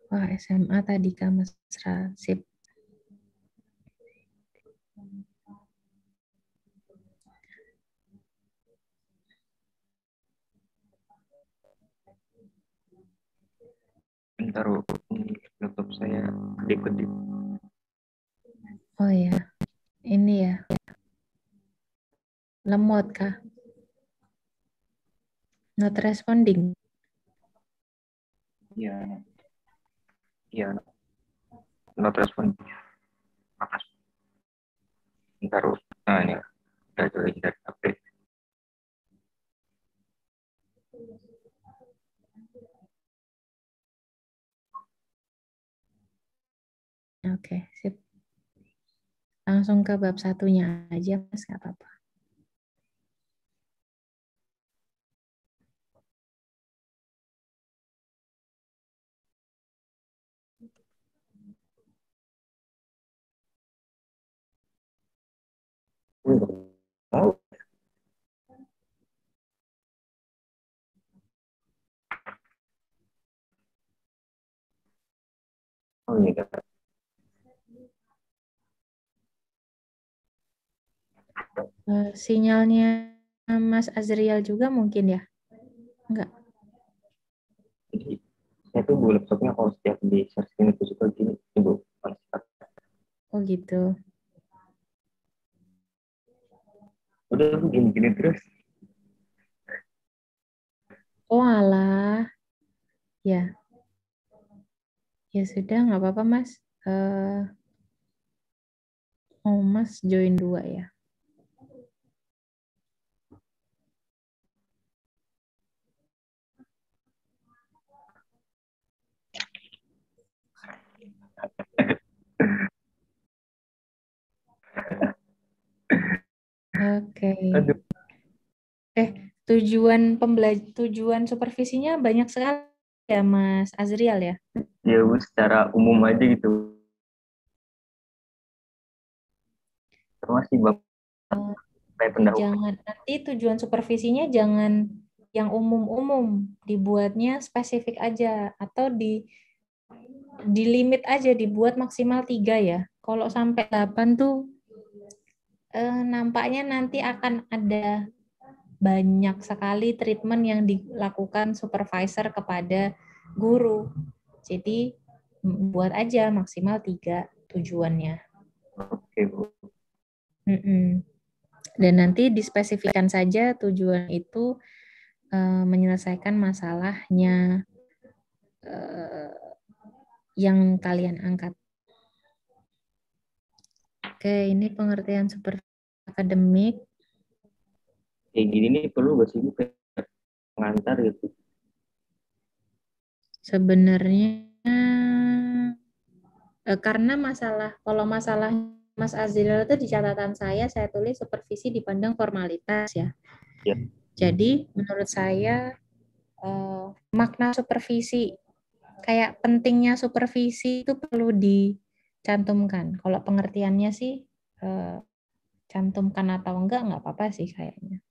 Wah, SMA tadi Kak Mesra. Sip. Bentar, Bu. Laptop saya kedip-kedip. Oh ya, ini ya. Lemot Kak. Not responding. Iya, iya, not respond. Bentar, Bu. Nah, ini udah join dari HP. Oke, sip. Langsung ke bab satunya aja, Mas. Nggak apa-apa. Tahu. Oh, ini kan. Sinyalnya Mas Azriel juga mungkin ya? Enggak. Jadi, saya tuh Bu, laptopnya kalau setiap di searching itu suka gini, Bu. Oh gitu. Udah Bu, gini-gini terus. Oh alah. Ya, ya sudah nggak apa-apa Mas. Oh Mas join dua ya. Oke. Aduh, Tujuan supervisinya banyak sekali ya Mas Azriel ya. ya Bu, secara umum aja gitu. Terus sih Bang, Eh, kayak pendahulu. Jangan nanti tujuan supervisinya jangan yang umum-umum, dibuatnya spesifik aja atau di limit aja dibuat maksimal 3 ya. Kalau sampai 8 tuh nampaknya nanti akan ada banyak sekali treatment yang dilakukan supervisor kepada guru. Jadi buat aja maksimal 3 tujuannya. Oke Bu. Mm-mm. Dan nanti dispesifikkan saja tujuan itu menyelesaikan masalahnya eh, yang kalian angkat. Oke, ini pengertian seperti akademik. Kayak gini nih perlu gak sih Bu, kayak pengantar gitu. Sebenarnya karena kalau masalah Mas Azril itu di catatan saya tulis supervisi dipandang formalitas ya. Ya, Jadi menurut saya makna supervisi kayak pentingnya supervisi itu perlu dicantumkan. Kalau pengertiannya sih eh, cantumkan atau enggak apa-apa sih kayaknya.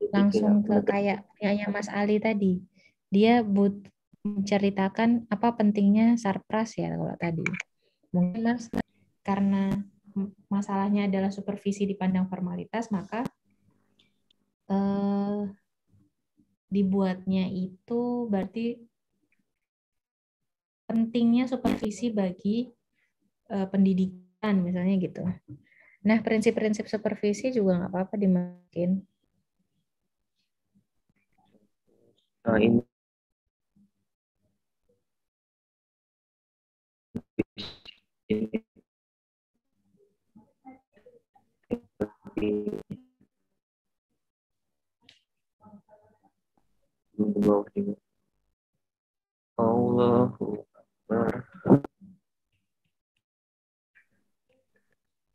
jadi kayak Langsung ke penegasan. kayak punyanya Mas Ali tadi. Dia menceritakan apa pentingnya sarpras ya kalau tadi. Mungkin Mas karena masalahnya adalah supervisi dipandang formalitas, maka eh, dibuatnya itu berarti pentingnya supervisi bagi pendidikan misalnya gitu. Nah, prinsip-prinsip supervisi juga nggak apa-apa dimasukin. Nah, ini di bawah ini. Allahu Akbar.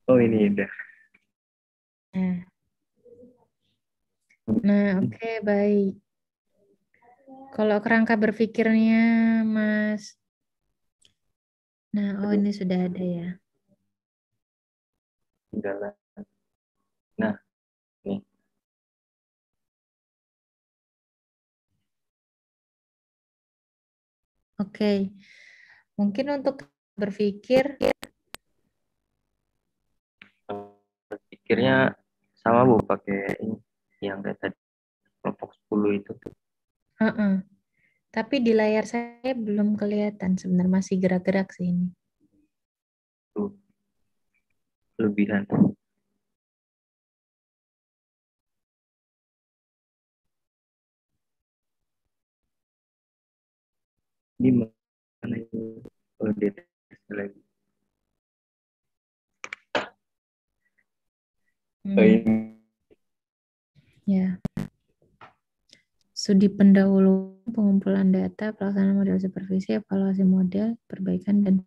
Oh ini udah. Nah, oke, baik. Kalau kerangka berpikirnya, Mas. Nah, oh Aduh, ini sudah ada ya. ketinggalan. Nah, nih. Oke. Mungkin untuk berpikir, Pikirnya sama Bu, pakai ini yang kayak tadi kelompok 10 itu heeh. Tapi di layar saya belum kelihatan sebenarnya masih gerak-gerak sih ini. tuh kelebihan. Di mana itu? Oh, deteksi lagi. Oh, Hmm, ini. ya. Studi pendahuluan, pengumpulan data, pelaksanaan model supervisi, evaluasi model, perbaikan, dan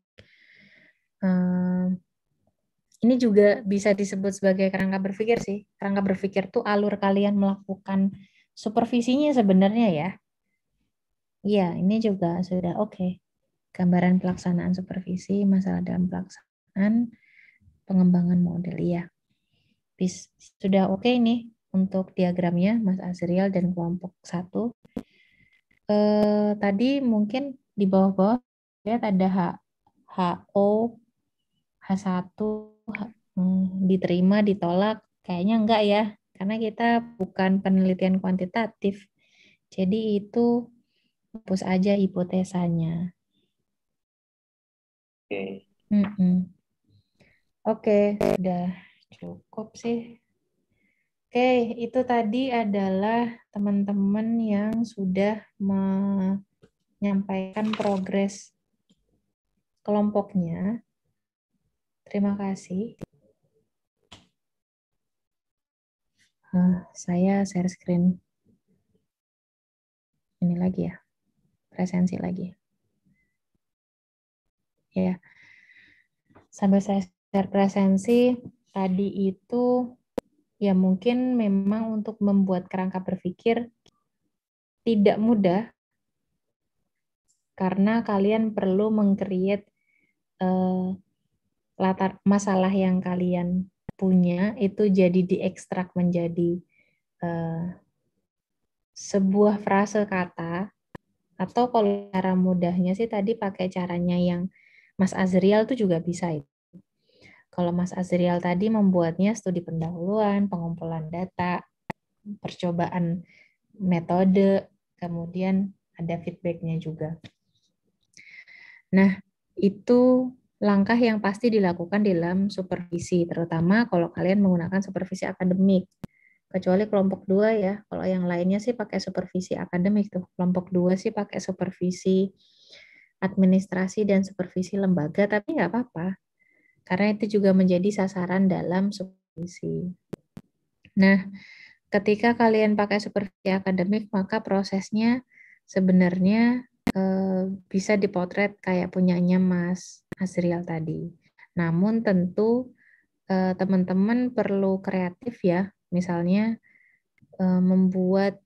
ini juga bisa disebut sebagai kerangka berpikir sih. Kerangka berpikir tuh alur kalian melakukan supervisinya sebenarnya ya. Iya, ini juga sudah oke. Gambaran pelaksanaan supervisi, masalah dalam pelaksanaan, pengembangan model. Iya, sudah oke ini untuk diagramnya, Mas Azriel dan kelompok satu. Tadi mungkin di bawah-bawah lihat ada HO, H1, diterima, ditolak. Kayaknya enggak ya, karena kita bukan penelitian kuantitatif. Jadi itu hapus aja hipotesanya. Oke. Mm-mm. Oke, udah cukup sih. Oke, itu tadi adalah teman-teman yang sudah menyampaikan progres kelompoknya. Terima kasih. Saya share screen ini lagi ya, presensi lagi. Ya, sambil saya share presensi, tadi itu ya mungkin memang untuk membuat kerangka berpikir tidak mudah karena kalian perlu meng-create latar masalah yang kalian punya itu jadi diekstrak menjadi eh, sebuah frase kata atau kalau cara mudahnya sih tadi pakai caranya yang Mas Azriel tuh juga bisa itu. Kalau Mas Azriel tadi membuatnya studi pendahuluan, pengumpulan data, percobaan metode, kemudian ada feedbacknya juga. Nah, itu langkah yang pasti dilakukan dalam supervisi, terutama kalau kalian menggunakan supervisi akademik. Kecuali kelompok 2 ya, kalau yang lainnya sih pakai supervisi akademik tuh. Kelompok 2 sih pakai supervisi administrasi dan supervisi lembaga, tapi nggak apa-apa, karena itu juga menjadi sasaran dalam supervisi. Nah, ketika kalian pakai supervisi akademik, maka prosesnya sebenarnya bisa dipotret kayak punyanya Mas Azriel tadi. Namun tentu teman-teman perlu kreatif ya, misalnya membuat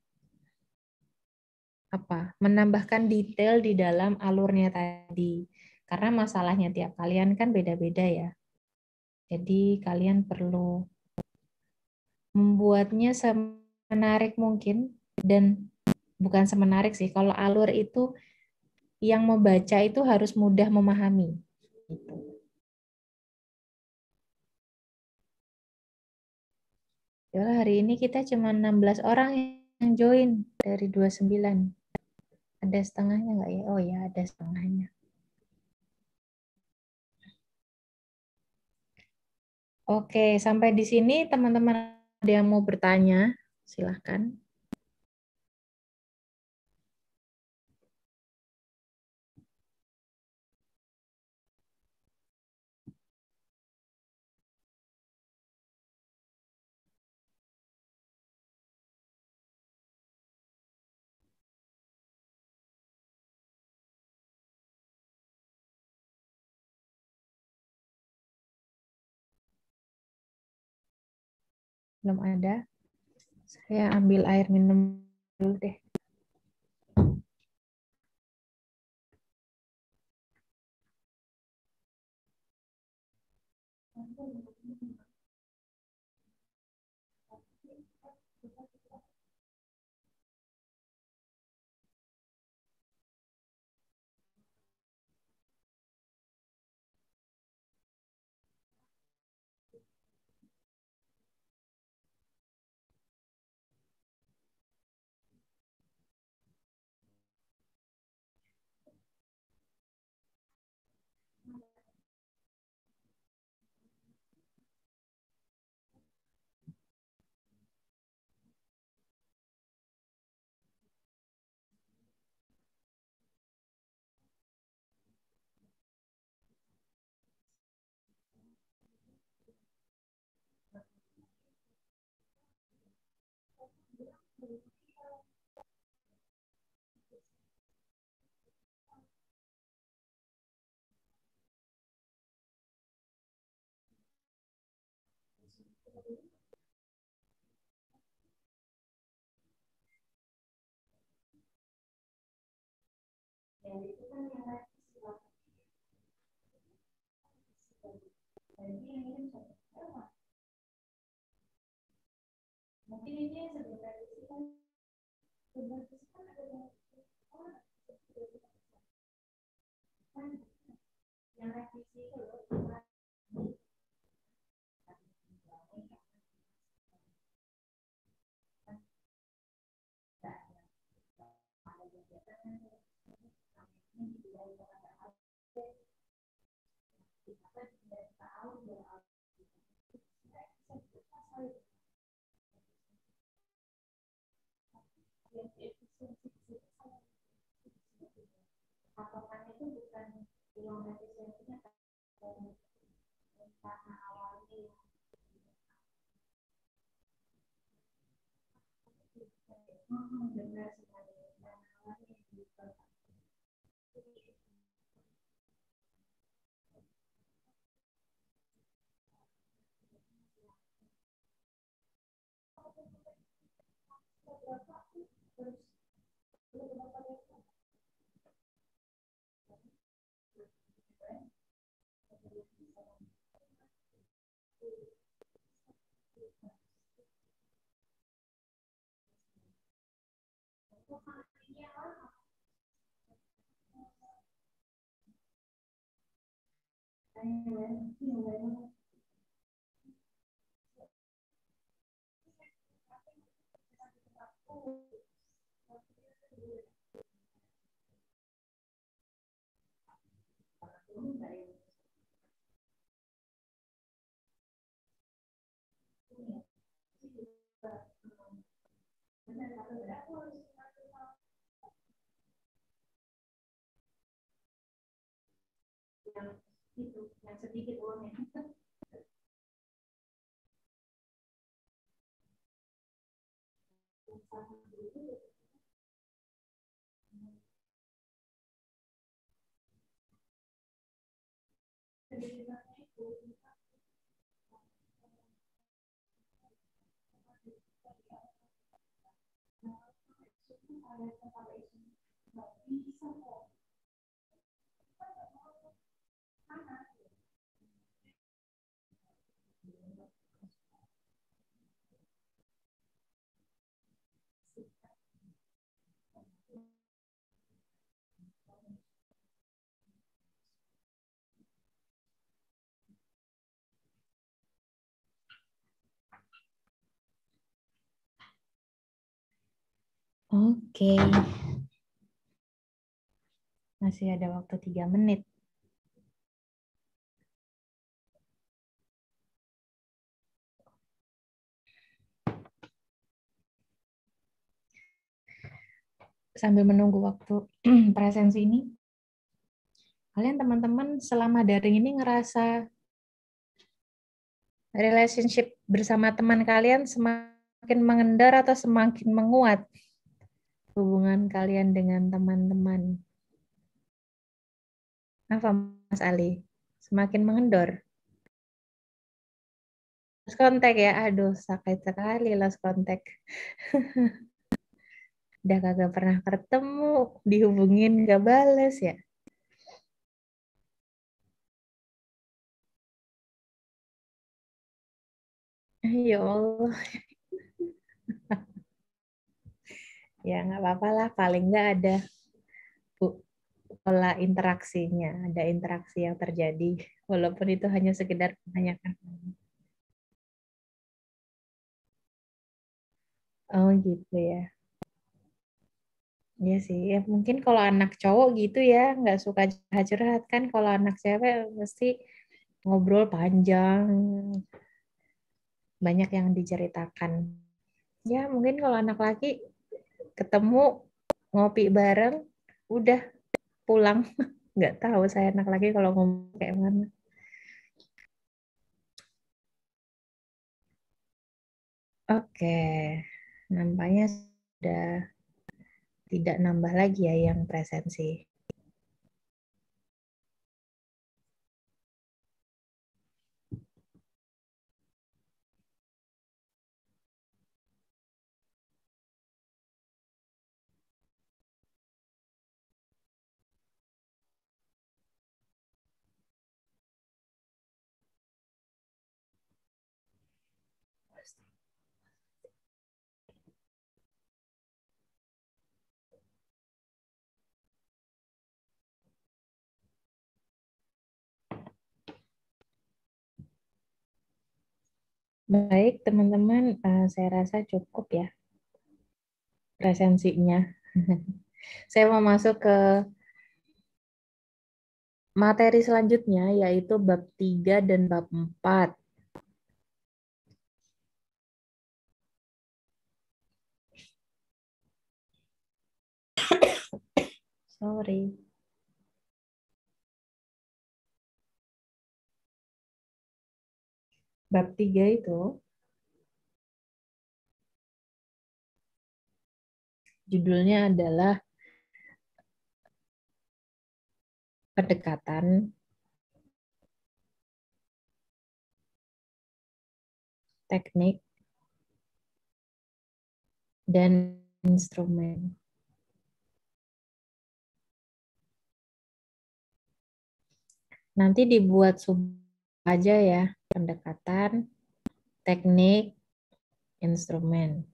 menambahkan detail di dalam alurnya tadi. Karena masalahnya tiap kalian kan beda-beda ya. Jadi kalian perlu membuatnya semenarik mungkin dan bukan semenarik sih. Kalau alur itu yang membaca itu harus mudah memahami. Gitu. Ya, hari ini kita cuma 16 orang yang join dari 29. Ada setengahnya nggak ya? Oh ya, ada setengahnya. Oke, sampai di sini teman-teman ada yang mau bertanya? Silahkan. Belum ada. Saya ambil air minum dulu deh. Oke, masih ada waktu 3 menit. Sambil menunggu waktu presensi ini, kalian teman-teman selama daring ini ngerasa relationship bersama teman kalian semakin mengendar atau semakin menguat hubungan kalian dengan teman-teman? Apa Mas Ali? Semakin mengendor? Lost kontak ya? Aduh, sakit sekali lost kontak. Udah kagak pernah ketemu, dihubungin gak bales ya. Ya Allah, ya nggak apa-apa lah. Paling nggak ada pola interaksinya, ada interaksi yang terjadi, walaupun itu hanya sekedar menanyakan. Oh gitu ya. Iya sih, ya mungkin kalau anak cowok gitu ya, nggak suka curhat-curhat kan. Kalau anak cewek mesti ngobrol panjang, banyak yang diceritakan. Ya mungkin kalau anak laki ketemu ngopi bareng, udah pulang. Nggak tahu saya anak laki kalau ngomong kayak mana. Oke, nampaknya udah tidak nambah lagi ya yang presensi. Baik, teman-teman, saya rasa cukup ya presensinya. Saya mau masuk ke materi selanjutnya, yaitu bab 3 dan bab 4. Sorry. Bab 3 itu judulnya adalah pendekatan, teknik, dan instrumen. Nanti dibuat sub aja ya, pendekatan, teknik, instrumen.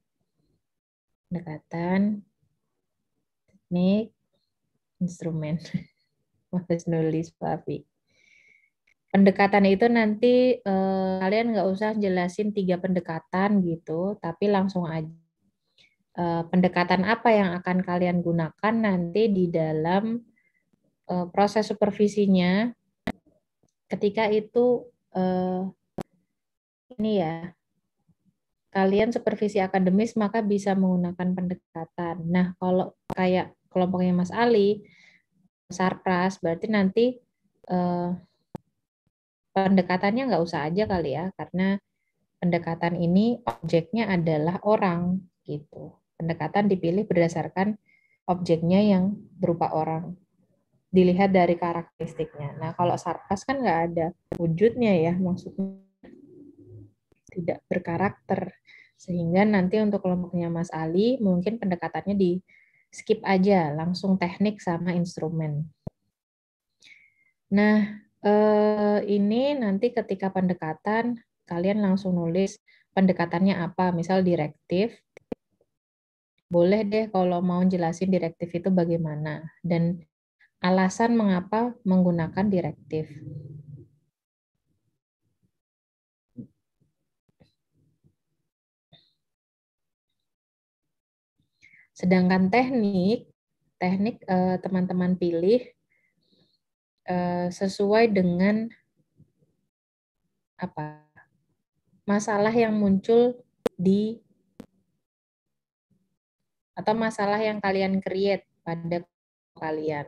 Pendekatan, teknik, instrumen. Males nulis, Papi. Pendekatan itu nanti kalian nggak usah jelasin 3 pendekatan gitu, tapi langsung aja pendekatan apa yang akan kalian gunakan nanti di dalam proses supervisinya. Ketika itu ini ya, kalian supervisi akademis maka bisa menggunakan pendekatan. Nah, kalau kayak kelompoknya Mas Ali, Sarpras, berarti nanti pendekatannya nggak usah aja kali ya, karena pendekatan ini objeknya adalah orang gitu. Pendekatan dipilih berdasarkan objeknya yang berupa orang. Dilihat dari karakteristiknya. Nah, kalau Sarpras kan nggak ada wujudnya ya, maksudnya tidak berkarakter. Sehingga nanti untuk kelompoknya Mas Ali, mungkin pendekatannya di skip aja, langsung teknik sama instrumen. Nah, ini nanti ketika pendekatan, kalian langsung nulis pendekatannya apa, misal direktif. Boleh deh kalau mau jelasin direktif itu bagaimana, dan alasan mengapa menggunakan direktif. Sedangkan teknik teman-teman pilih sesuai dengan apa masalah yang muncul di atau masalah yang kalian create pada kalian.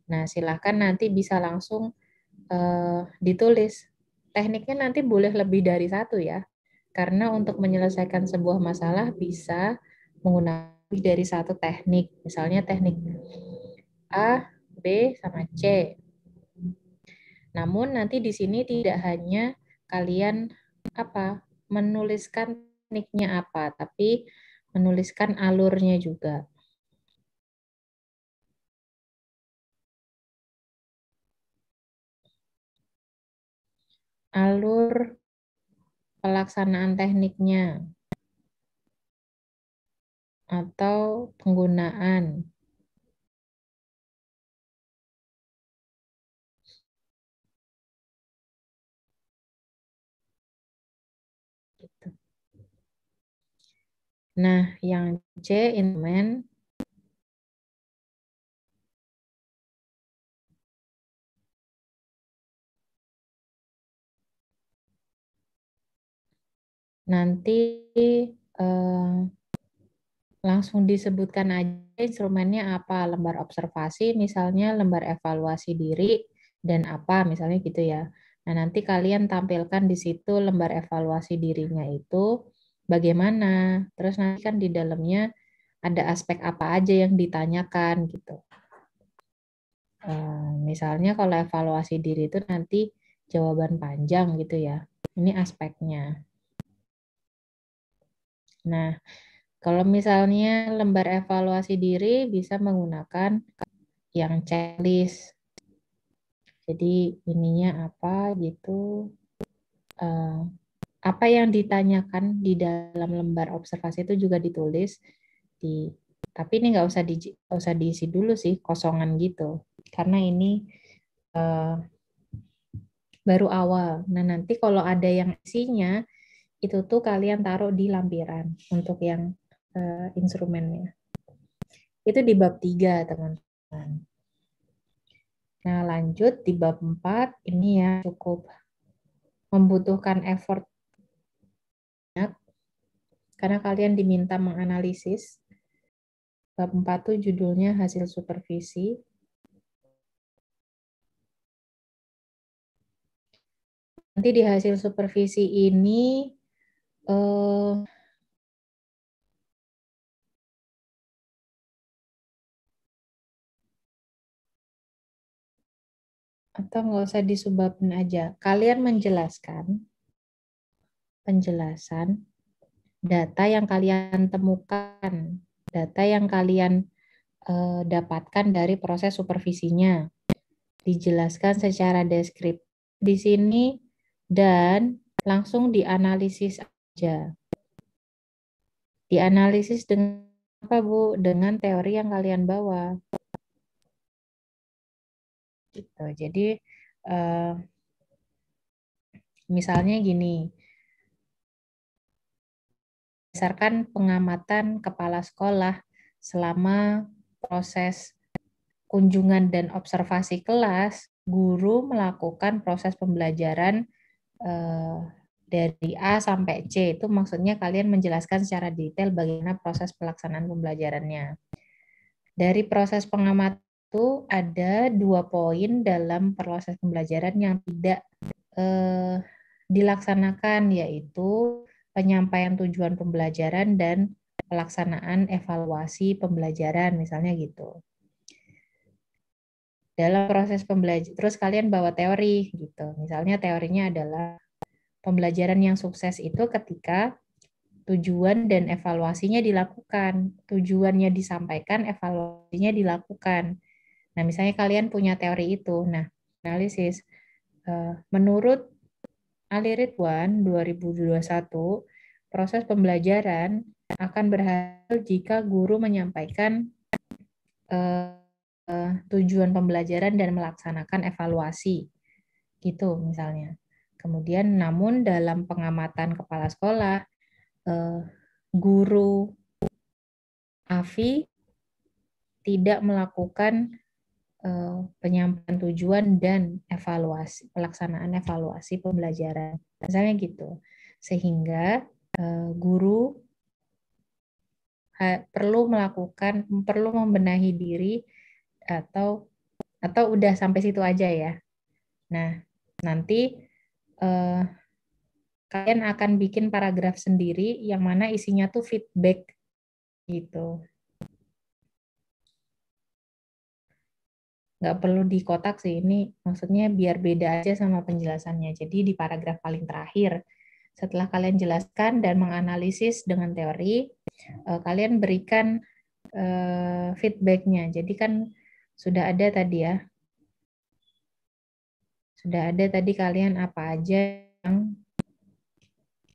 Nah, silahkan nanti bisa langsung ditulis. Tekniknya nanti boleh lebih dari satu ya, karena untuk menyelesaikan sebuah masalah bisa menggunakan lebih dari satu teknik. Misalnya teknik A, B, sama C. Namun nanti di sini tidak hanya kalian menuliskan tekniknya apa, tapi menuliskan alurnya juga. Alur pelaksanaan tekniknya atau penggunaan. Gitu. Nah, yang C, instrumen. Nanti langsung disebutkan aja instrumennya apa, lembar observasi misalnya, lembar evaluasi diri, dan apa misalnya gitu ya. Nah, nanti kalian tampilkan di situ lembar evaluasi dirinya itu bagaimana. Terus nanti kan di dalamnya ada aspek apa aja yang ditanyakan gitu. Misalnya kalau evaluasi diri itu nanti jawaban panjang gitu ya. Ini aspeknya. Nah, kalau misalnya lembar evaluasi diri bisa menggunakan yang checklist. Jadi ininya apa gitu. Apa yang ditanyakan di dalam lembar observasi itu juga ditulis di. Tapi ini nggak usah diisi dulu sih, kosongan gitu. Karena ini baru awal. Nah, nanti kalau ada yang isinya, itu tuh kalian taruh di lampiran untuk yang instrumennya. Itu di bab 3, teman-teman. Nah, lanjut di bab 4, ini ya cukup membutuhkan effort karena kalian diminta menganalisis. Bab 4 tuh judulnya hasil supervisi. Nanti di hasil supervisi ini atau nggak usah disebabin aja. Kalian menjelaskan penjelasan data yang kalian temukan, data yang kalian dapatkan dari proses supervisinya. Dijelaskan secara deskriptif di sini dan langsung dianalisis aja. Dianalisis dengan apa, Bu? Dengan teori yang kalian bawa. Gitu. Jadi misalnya gini, berdasarkan pengamatan kepala sekolah selama proses kunjungan dan observasi kelas, guru melakukan proses pembelajaran dari A sampai C. Itu maksudnya kalian menjelaskan secara detail bagaimana proses pelaksanaan pembelajarannya. Dari proses pengamatan itu ada 2 poin dalam proses pembelajaran yang tidak dilaksanakan, yaitu penyampaian tujuan pembelajaran dan pelaksanaan evaluasi pembelajaran, misalnya gitu. Dalam proses pembelajaran, terus kalian bawa teori gitu. Misalnya teorinya adalah pembelajaran yang sukses itu ketika tujuan dan evaluasinya dilakukan. Tujuannya disampaikan, evaluasinya dilakukan. Nah, misalnya kalian punya teori itu. Nah, analisis. Menurut Ali Ridwan 2021, proses pembelajaran akan berhasil jika guru menyampaikan tujuan pembelajaran dan melaksanakan evaluasi. Gitu misalnya. Kemudian namun dalam pengamatan kepala sekolah, guru AFI tidak melakukan penyampaian tujuan dan evaluasi, pelaksanaan evaluasi pembelajaran. Misalnya gitu. Sehingga guru perlu membenahi diri atau udah sampai situ aja ya. Nah, nanti kalian akan bikin paragraf sendiri yang mana isinya tuh feedback gitu. Nggak perlu di kotak sih, ini maksudnya biar beda aja sama penjelasannya. Jadi di paragraf paling terakhir, setelah kalian jelaskan dan menganalisis dengan teori, kalian berikan feedbacknya. Jadi kan sudah ada tadi ya, sudah ada tadi kalian apa aja yang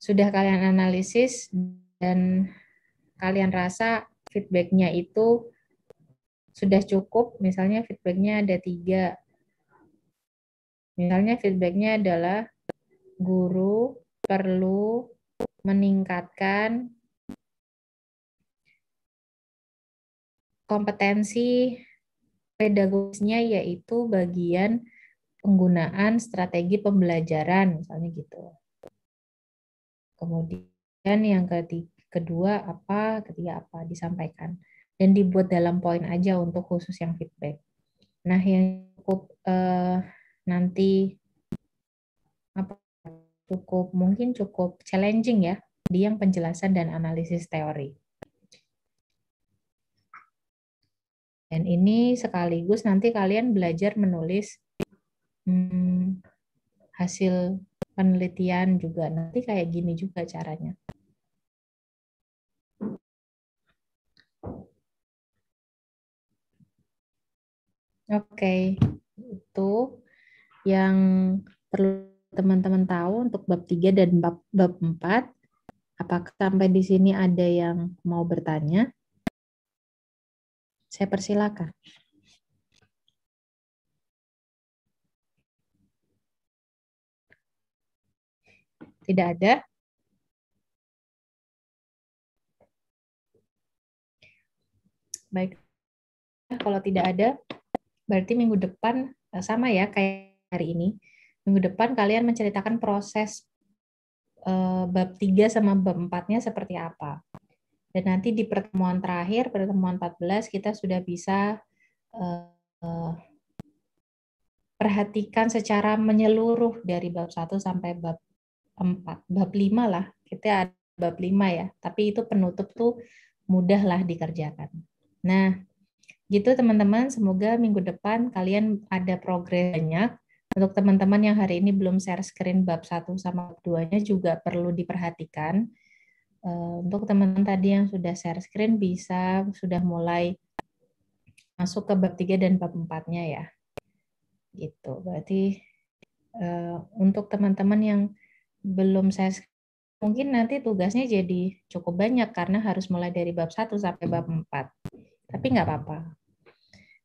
sudah kalian analisis dan kalian rasa feedbacknya itu sudah cukup. Misalnya feedbacknya ada 3. Misalnya feedbacknya adalah guru perlu meningkatkan kompetensi pedagogisnya, yaitu bagian penggunaan strategi pembelajaran, misalnya gitu. Kemudian yang kedua apa, ketiga apa, disampaikan. Dan dibuat dalam poin aja untuk khusus yang feedback. Nah, yang cukup nanti mungkin cukup challenging ya di yang penjelasan dan analisis teori. Dan ini sekaligus nanti kalian belajar menulis hasil penelitian juga. Nanti kayak gini juga caranya. Oke, itu yang perlu teman-teman tahu untuk bab 3 dan bab 4. Apakah sampai di sini ada yang mau bertanya? Saya persilakan. Tidak ada? Baik, kalau tidak ada, berarti minggu depan sama ya kayak hari ini. Minggu depan kalian menceritakan proses bab 3 sama bab 4-nya seperti apa. Dan nanti di pertemuan terakhir, pertemuan 14, kita sudah bisa perhatikan secara menyeluruh dari bab 1 sampai bab 4. Bab 5 lah, kita ada bab 5 ya. Tapi itu penutup tuh mudahlah dikerjakan. Nah, gitu teman-teman, semoga minggu depan kalian ada progres banyak. Untuk teman-teman yang hari ini belum share screen bab 1 sama bab 2-nya juga perlu diperhatikan. Untuk teman-teman tadi yang sudah share screen bisa sudah mulai masuk ke bab 3 dan bab 4-nya ya. Gitu. Berarti untuk teman-teman yang belum share screen, mungkin nanti tugasnya jadi cukup banyak karena harus mulai dari bab 1 sampai bab 4. Tapi nggak apa-apa.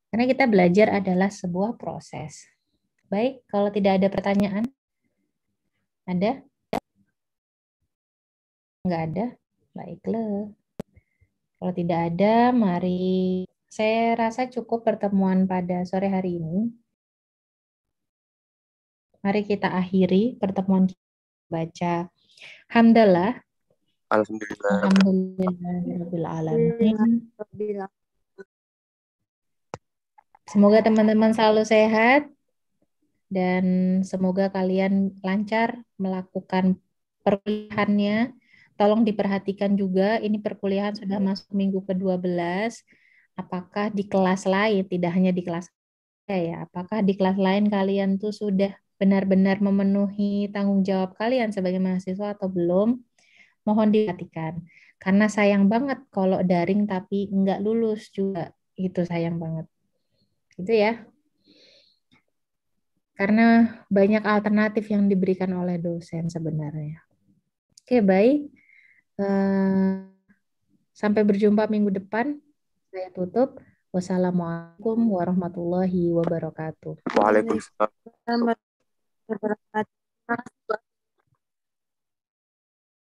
Karena kita belajar adalah sebuah proses. Baik, kalau tidak ada pertanyaan, ada? Nggak ada? Baiklah. Kalau tidak ada, mari saya rasa cukup pertemuan pada sore hari ini. Mari kita akhiri pertemuan kita baca hamdalah. Alhamdulillah. Alhamdulillahirabbil alamin. Semoga teman-teman selalu sehat dan semoga kalian lancar melakukan perkuliahannya. Tolong diperhatikan juga, ini perkuliahan sudah masuk minggu ke-12. Apakah di kelas lain, tidak hanya di kelas saya ya, apakah di kelas lain kalian tuh sudah benar-benar memenuhi tanggung jawab kalian sebagai mahasiswa atau belum? Mohon diperhatikan. Karena sayang banget kalau daring tapi nggak lulus juga. Itu sayang banget. Gitu ya. Karena banyak alternatif yang diberikan oleh dosen sebenarnya. Oke, baik. Sampai berjumpa minggu depan. Saya tutup. Wassalamualaikum warahmatullahi wabarakatuh. Waalaikumsalam. Warahmatullahi wabarakatuh.